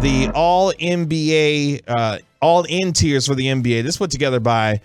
the All-NBA, All-In tiers for the NBA. This put together by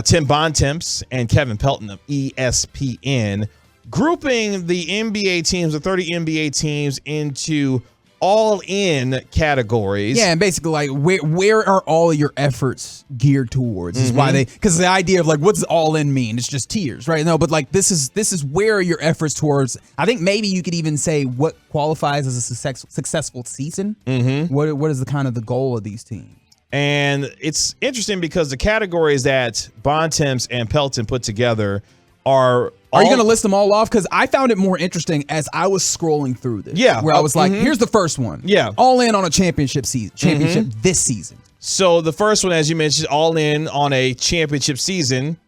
Tim Bontemps and Kevin Pelton of ESPN, grouping the NBA teams, the 30 NBA teams, into all-in categories. Yeah, and basically, like, where are all of your efforts geared towards? Is why because the idea of, like, what's all-in mean? It's just tiers, right? No, but, like, this is where are your efforts towards. I think maybe you could even say what qualifies as a successful season. What is the kind of the goal of these teams? And it's interesting because the categories that Bontemps and Pelton put together are you going to list them all off? Because I found it more interesting as I was scrolling through this. Yeah. Where I was like, here's the first one. Yeah. All in on a championship this season. So the first one, as you mentioned, all in on a championship season.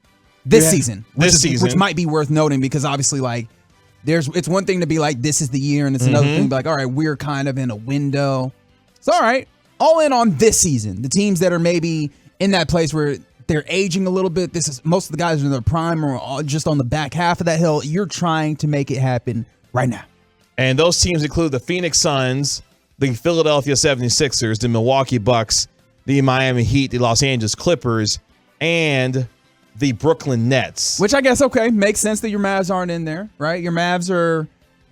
This season. Which might be worth noting because obviously, like, it's one thing to be like, this is the year, and it's another thing to be like, all right, we're kind of in a window. It's all right. All in on this season. The teams that are maybe in that place where they're aging a little bit. This is most of the guys are in their prime or all just on the back half of that hill. You're trying to make it happen right now. And those teams include the Phoenix Suns, the Philadelphia 76ers, the Milwaukee Bucks, the Miami Heat, the Los Angeles Clippers, and the Brooklyn Nets. Which I guess, okay, makes sense that your Mavs aren't in there, right? Your Mavs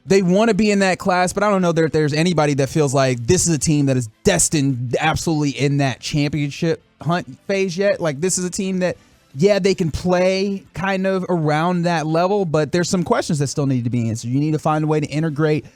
they want to be in that class, but I don't know that there's anybody that feels like this is a team that is destined absolutely in that championship hunt phase yet. Like, this is a team that, yeah, they can play kind of around that level, but there's some questions that still need to be answered. You need to find a way to integrate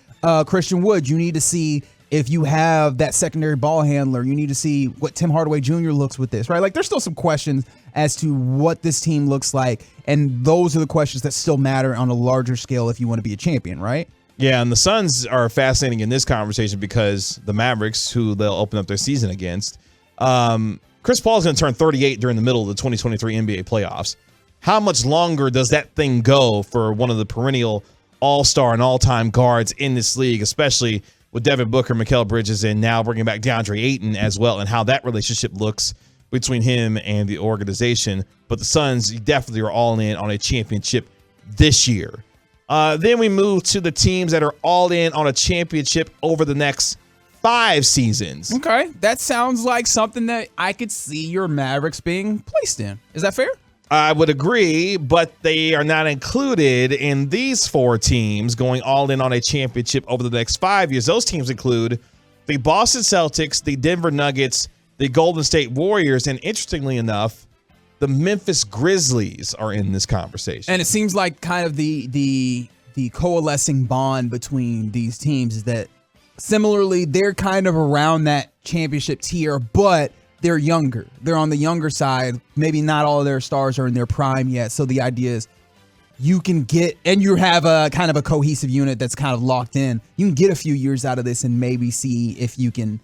Christian Wood. You need to see if you have that secondary ball handler. You need to see what Tim Hardaway Jr. looks with this, right? Like, there's still some questions as to what this team looks like, and those are the questions that still matter on a larger scale if you want to be a champion, right? Yeah, and the Suns are fascinating in this conversation because the Mavericks, who they'll open up their season against, Chris Paul's going to turn 38 during the middle of the 2023 NBA playoffs. How much longer does that thing go for one of the perennial all-star and all-time guards in this league, especially with Devin Booker, Mikal Bridges, and now bringing back DeAndre Ayton as well, and how that relationship looks between him and the organization. But the Suns definitely are all in on a championship this year. Then we move to the teams that are all in on a championship over the next 5 seasons. Okay, that sounds like something that I could see your Mavericks being placed in. Is that fair? I would agree, but they are not included in these 4 teams going all in on a championship over the next 5 years. Those teams include the Boston Celtics, the Denver Nuggets, the Golden State Warriors, and interestingly enough, the Memphis Grizzlies are in this conversation. And it seems like kind of the coalescing bond between these teams is that similarly, they're kind of around that championship tier, but they're younger. They're on the younger side. Maybe not all of their stars are in their prime yet. So the idea is you can get, and you have a kind of a cohesive unit that's kind of locked in. You can get a few years out of this and maybe see if you can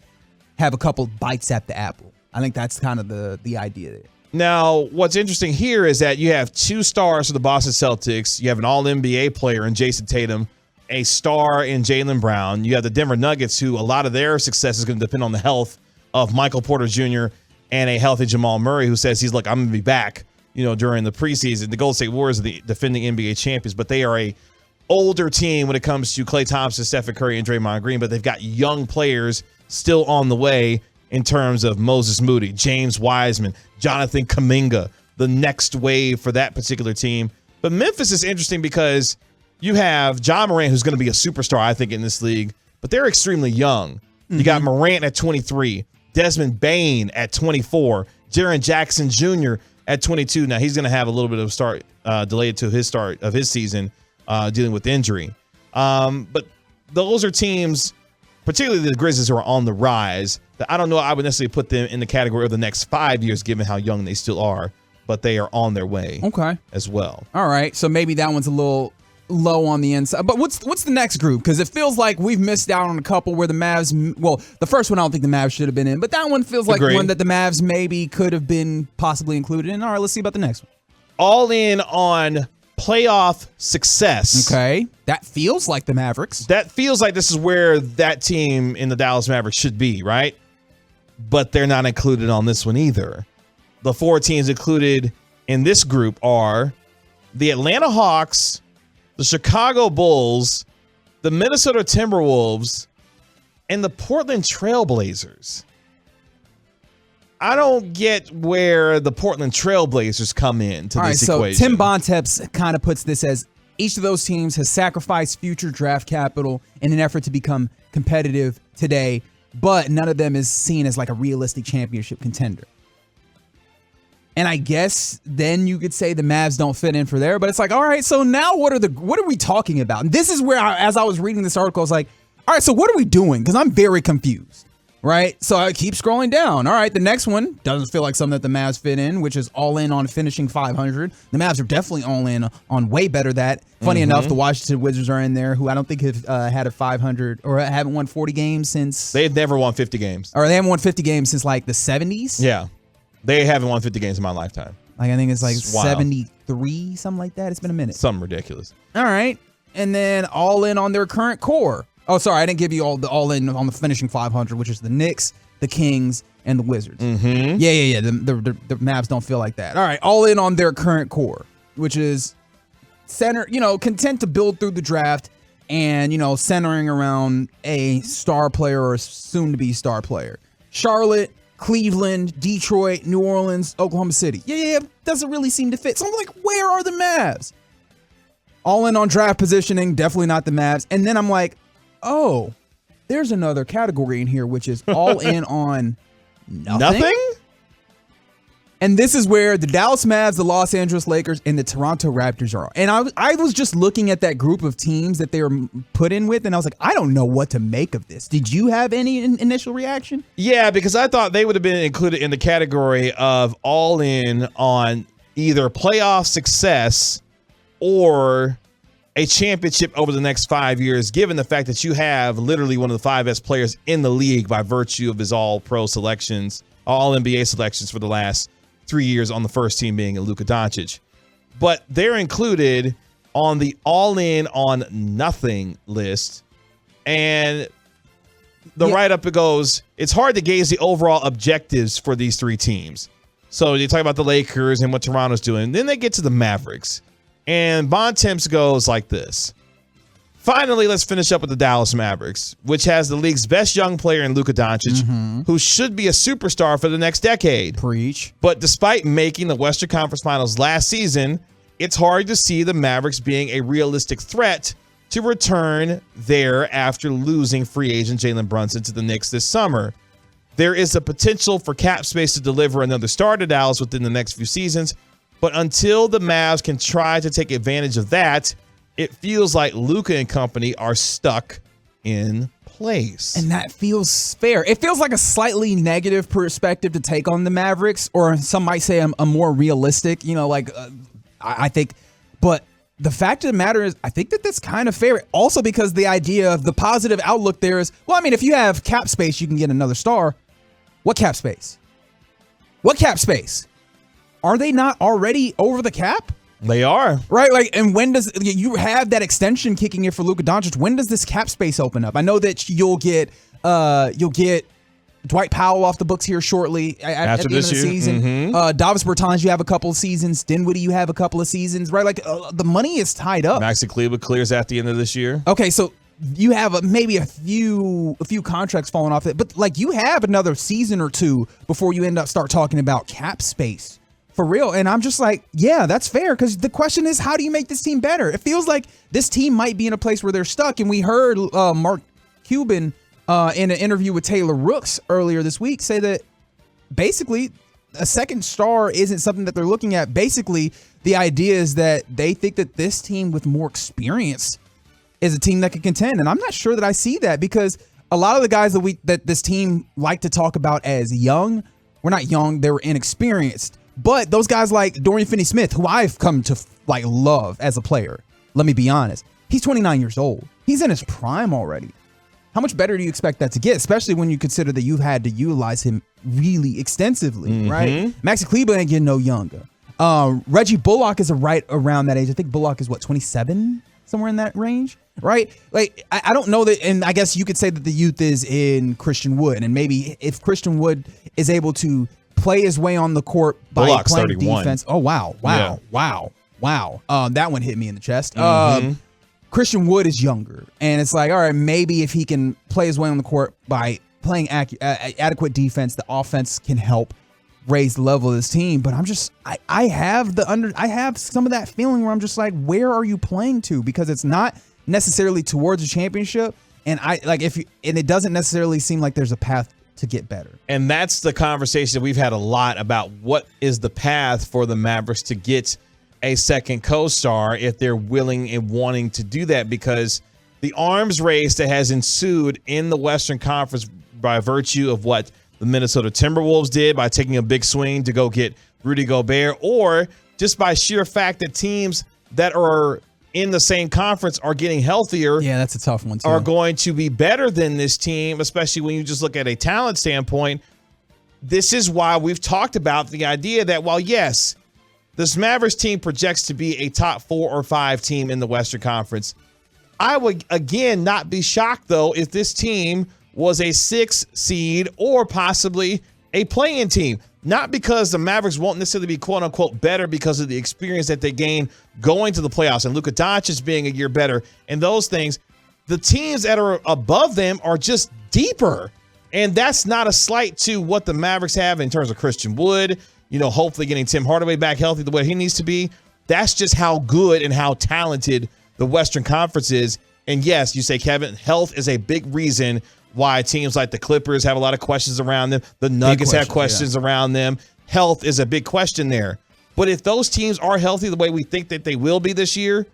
have a couple bites at the apple. I think that's kind of the idea there. Now, what's interesting here is that you have 2 stars for the Boston Celtics. You have an all-NBA player in Jason Tatum, a star in Jaylen Brown. You have the Denver Nuggets, who a lot of their success is going to depend on the health of Michael Porter Jr. and a healthy Jamal Murray, who says he's, look, I'm going to be back, during the preseason. The Golden State Warriors are the defending NBA champions, but they are a older team when it comes to Klay Thompson, Stephen Curry, and Draymond Green, but they've got young players still on the way in terms of Moses Moody, James Wiseman, Jonathan Kuminga, the next wave for that particular team. But Memphis is interesting because you have John Morant, who's going to be a superstar, I think, in this league, but they're extremely young. Mm-hmm. You got Morant at 23, Desmond Bane at 24, Jaren Jackson Jr. at 22. Now, he's going to have a little bit of a start delayed to his start of his season dealing with injury. But those are teams, particularly the Grizzlies, who are on the rise, that I don't know I would necessarily put them in the category of the next 5 years, given how young they still are, but they are on their way as well. All right, so maybe that one's a little low on the inside. But what's the next group? Because it feels like we've missed out on a couple where the Mavs, well, the first one I don't think the Mavs should have been in, but that one feels like one that the Mavs maybe could have been possibly included in. All right, let's see about the next one. All in on playoff success. Okay, that feels like the Mavericks. That feels like this is where that team in the Dallas Mavericks should be, right? But they're not included on this one either. The 4 teams included in this group are the Atlanta Hawks, the Chicago Bulls, the Minnesota Timberwolves, and the Portland Trailblazers. I don't get where the Portland Trailblazers come in to this equation. So Tim Bontemps kind of puts this as each of those teams has sacrificed future draft capital in an effort to become competitive today, but none of them is seen as like a realistic championship contender. And I guess then you could say the Mavs don't fit in for there, but it's like, all right, so now what are we talking about? And this is where, as I was reading this article, I was like, all right, so what are we doing? Because I'm very confused. Right? So I keep scrolling down. All right, the next one doesn't feel like something that the Mavs fit in, which is all in on finishing 500. The Mavs are definitely all in on way better that. Funny enough, the Washington Wizards are in there, who I don't think have had a 500 or haven't won 40 games since. They've never won 50 games. Or they haven't won 50 games since like the 70s. Yeah. They haven't won 50 games in my lifetime. Like I think it's like Wow. 73, something like that. It's been a minute. Something ridiculous. All right. And then all in on their current core. Oh, sorry, I didn't give you all in on the finishing 500, which is the Knicks, the Kings, and the Wizards. Mm-hmm. Yeah. The Mavs don't feel like that. All right, all in on their current core, which is content to build through the draft and, centering around a star player or soon-to-be star player. Charlotte, Cleveland, Detroit, New Orleans, Oklahoma City. Yeah, doesn't really seem to fit. So I'm like, where are the Mavs? All in on draft positioning, definitely not the Mavs. And then I'm like, oh, there's another category in here, which is all in on nothing. And this is where the Dallas Mavs, the Los Angeles Lakers, and the Toronto Raptors are. And I was just looking at that group of teams that they were put in with, and I was like, I don't know what to make of this. Did you have any initial reaction? Yeah, because I thought they would have been included in the category of all in on either playoff success or a championship over the next 5 years, given the fact that you have literally one of the 5 best players in the league by virtue of his all-pro selections, all-NBA selections for the last 3 years on the first team being Luka Doncic. But they're included on the all-in on nothing list. And the write-up, it goes, it's hard to gauge the overall objectives for these 3 teams. So you talk about the Lakers and what Toronto's doing. Then they get to the Mavericks. And Bontemps goes like this. Finally, let's finish up with the Dallas Mavericks, which has the league's best young player in Luka Doncic, who should be a superstar for the next decade. Preach. But despite making the Western Conference Finals last season, it's hard to see the Mavericks being a realistic threat to return there after losing free agent Jalen Brunson to the Knicks this summer. There is a potential for cap space to deliver another star to Dallas within the next few seasons, but until the Mavs can try to take advantage of that, it feels like Luka and company are stuck in place. And that feels fair. It feels like a slightly negative perspective to take on the Mavericks, or some might say a more realistic, I think. But the fact of the matter is, I think that that's kind of fair. Also because the idea of the positive outlook there is, well, I mean, if you have cap space, you can get another star. What cap space? What cap space? Are they not already over the cap? They are. Right, like, and when does you have that extension kicking in for Luka Doncic? When does this cap space open up? I know that you'll get Dwight Powell off the books here shortly at the end of the season. Davis Bertans, you have a couple of seasons. Dinwiddie, you have a couple of seasons. Right, like the money is tied up. Maxi Kleber clears at the end of this year. Okay, so you have maybe a few contracts falling off it, but like you have another season or two before you start talking about cap space. For real. And I'm just like, yeah, that's fair. Because the question is, how do you make this team better? It feels like this team might be in a place where they're stuck. And we heard Mark Cuban in an interview with Taylor Rooks earlier this week say that basically a second star isn't something that they're looking at. Basically, the idea is that they think that this team with more experience is a team that can contend. And I'm not sure that I see that, because a lot of the guys that this team like to talk about as young, were not young, they were inexperienced. But those guys like Dorian Finney-Smith, who I've come to love as a player, let me be honest, he's 29 years old. He's in his prime already. How much better do you expect that to get, especially when you consider that you've had to utilize him really extensively, right? Maxi Kleber ain't getting no younger. Reggie Bullock is right around that age. I think Bullock is 27, somewhere in that range, right? Like, I don't know that, and I guess you could say that the youth is in Christian Wood, and maybe if Christian Wood is able to play his way on the court by Bullock's playing 31. defense. Oh, wow. That one hit me in the chest. Christian Wood is younger, and it's like, all right, maybe if he can play his way on the court by playing adequate defense, the offense can help raise the level of this team. But I have some of that feeling where I'm just like, where are you playing to? Because it's not necessarily towards a championship, and it doesn't necessarily seem like there's a path to get better. And that's the conversation we've had a lot about. What is the path for the Mavericks to get a second co-star if they're willing and wanting to do that? Because the arms race that has ensued in the Western Conference by virtue of what the Minnesota Timberwolves did by taking a big swing to go get Rudy Gobert, or just by sheer fact that teams that are in the same conference are getting healthier. Yeah, that's a tough one too. Are going to be better than this team, especially when you just look at a talent standpoint. This is why we've talked about the idea that while, yes, this Mavericks team projects to be a top 4 or 5 team in the Western Conference, I would, again, not be shocked, though, if this team was a 6 seed or possibly a play-in team. Not because the Mavericks won't necessarily be quote-unquote better because of the experience that they gain going to the playoffs and Luka Doncic being a year better and those things. The teams that are above them are just deeper. And that's not a slight to what the Mavericks have in terms of Christian Wood, hopefully getting Tim Hardaway back healthy the way he needs to be. That's just how good and how talented the Western Conference is. And yes, you say, Kevin, health is a big reason why teams like the Clippers have a lot of questions around them. The Nuggets have questions around them. Health is a big question there. But if those teams are healthy the way we think that they will be this year,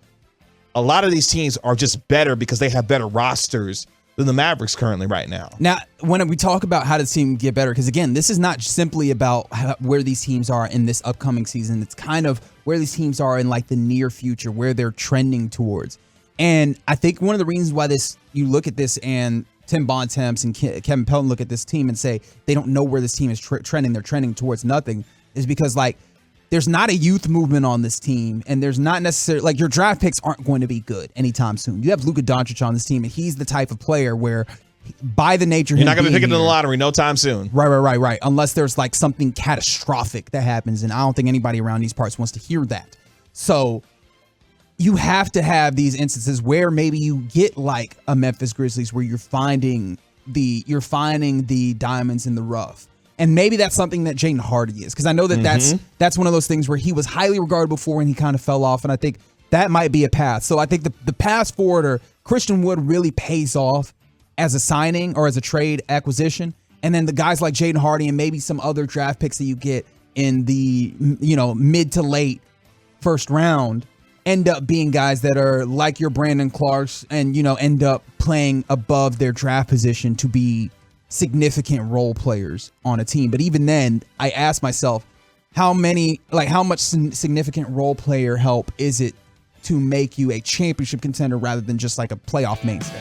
a lot of these teams are just better because they have better rosters than the Mavericks currently right now. Now, when we talk about how does team get better, because again, this is not simply about where these teams are in this upcoming season. It's kind of where these teams are in like the near future, where they're trending towards. And I think one of the reasons why you look at this and Tim Bontemps and Kevin Pelton look at this team and say they don't know where this team is trending, they're trending towards nothing, is because there's not a youth movement on this team, and there's not necessarily your draft picks aren't going to be good anytime soon. You have Luka Doncic on this team, and he's the type of player where, by the nature, you're not going to pick it in the lottery no time soon. Right. Unless there's something catastrophic that happens, and I don't think anybody around these parts wants to hear that. So you have to have these instances where maybe you get a Memphis Grizzlies where you're finding the diamonds in the rough. And maybe that's something that Jaden Hardy is, because I know that that's one of those things where he was highly regarded before and he kind of fell off, and I think that might be a path. So I think the path forward or Christian Wood really pays off as a signing or as a trade acquisition, and then the guys like Jaden Hardy and maybe some other draft picks that you get in the mid to late first round end up being guys that are like your Brandon Clarks and end up playing above their draft position to be significant role players on a team. But even then, I ask myself, how much significant role player help is it to make you a championship contender rather than just a playoff mainstay?